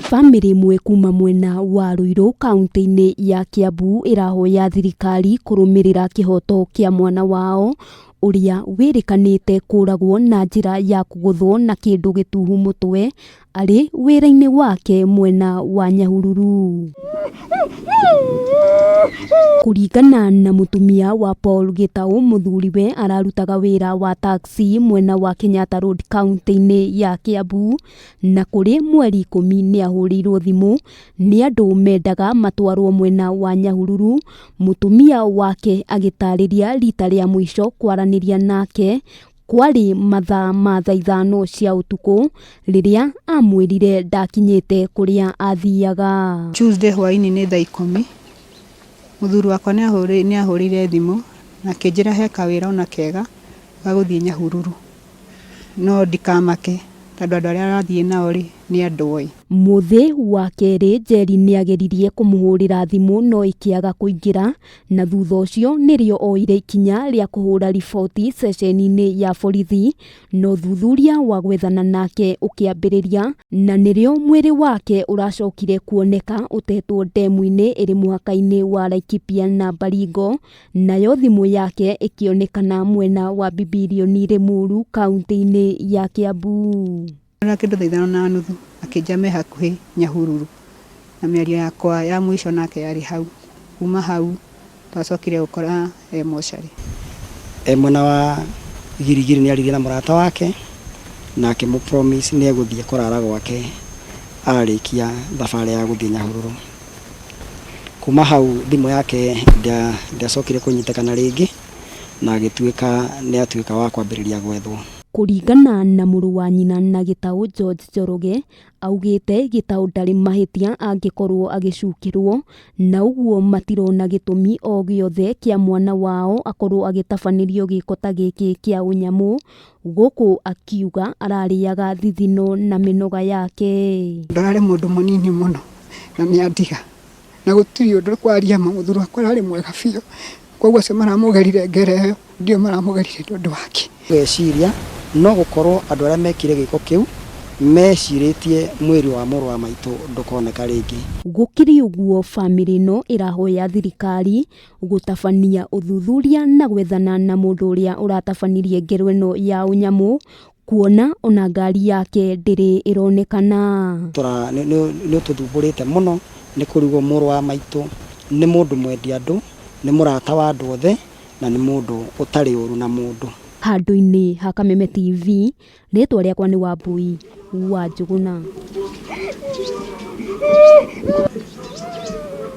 Family imwe kuma mwena wa Ruiru kaunti-inĩ ya Kiambu irahoya thirikari kurumirira kihoto kia mwana wao uria wirikanite kuragwo na njira ya kuguthwo na kindu gituhu mutwe ari wira-ini wake mwena wa Nyahururu. Kuringana na mutumia wa Paul Gitau, muthuriwe ararutaga wira wa taxi mwena wa Kenyatta Road kaunti-inĩ ya Kiambu, na kuri mweri 10 ni ahurirwo thimu ni andu mendaga matwarwo mwena wa Nyahururu. Mutumia wake agitariria rita ria mwisho kwaraniria nake kwari mathaa ma thaa 5 cia utuku riria amwirire ndakinyite kuria athiaga. Tuesday hwaini ni thaa 10 muthuri wakwa ni ahurire thimu na kinjira he kawira ona kega ga guthie Nyahururu, no ndikamake tondu andu aria arathie nao ni andu oi. Muthi wa keri Njeri ni ageririe kumuhurira thimu no ikiaga kuingira, na thutha ucio nirio oire ikinya ria kuhura riboti ceceni-ini ya borithi, no thuthuria wa gwethana nake ukiambiriria, na nirio mwiri wake uracokire kuoneka utetwo ndemu-ini iri muhaka-ini wa Laikipia na Baringo, nayo thimu yake ikionekana mwena wa Bibilioni Limuru kaunti-ini ya Kiambu. Kindu thaa 5:30 akinjame hakuhi Nyahururu, na miario yakwa ya mwisho nake yari hau. Kuma hau twacokire gukora mochari. Mwena wa Girigiri ni aririe na murata wake na akimupromise ni eguthie kurara gwake arikia thabari ya guthie Nyahururu. Kuma hau thimu yake ndiacokire kunyitekana ringi na agituika ni atuika wa kwambiriria gwethwo. Kuringana na muru wa nyina na Gitau George Njoroge, augite Gitau ndari mahitia angikorwo agicukirwo, na uguo matirona gitumi o giothe kia mwana wao akorwo agitabanirio giko ta giki kia unyamu, guku akiuga arariaga thithino na minoga yake. Ndarari mundu munini muno na niandiga na gutiri undu kwaria muthuri wakwa arari mwega biu, koguo se maramugerire ngereyo ndio maramugerire ndu wake. Gweciria no gukorwo andu aria mekire giko kiu meciritie mwiri wa muru wa maitu ndukoneka ringi. Gukiri uguo family no irahoya thirikari gutabania uthuthuria na gwethana na mundu uria uratabanirie ngero ino ya unyamu, kuona ona ngari yake ndiri ironekana. Ni tuthumbũrĩte muno ni kurigwo muru wa maitu ni mundu mwendi andu, ni murata wa andu othe, na ni mundu utari uru na mundu. Handu-ini ha Kameme TV, ritwa riakwa ni Wambui wa Njuguna.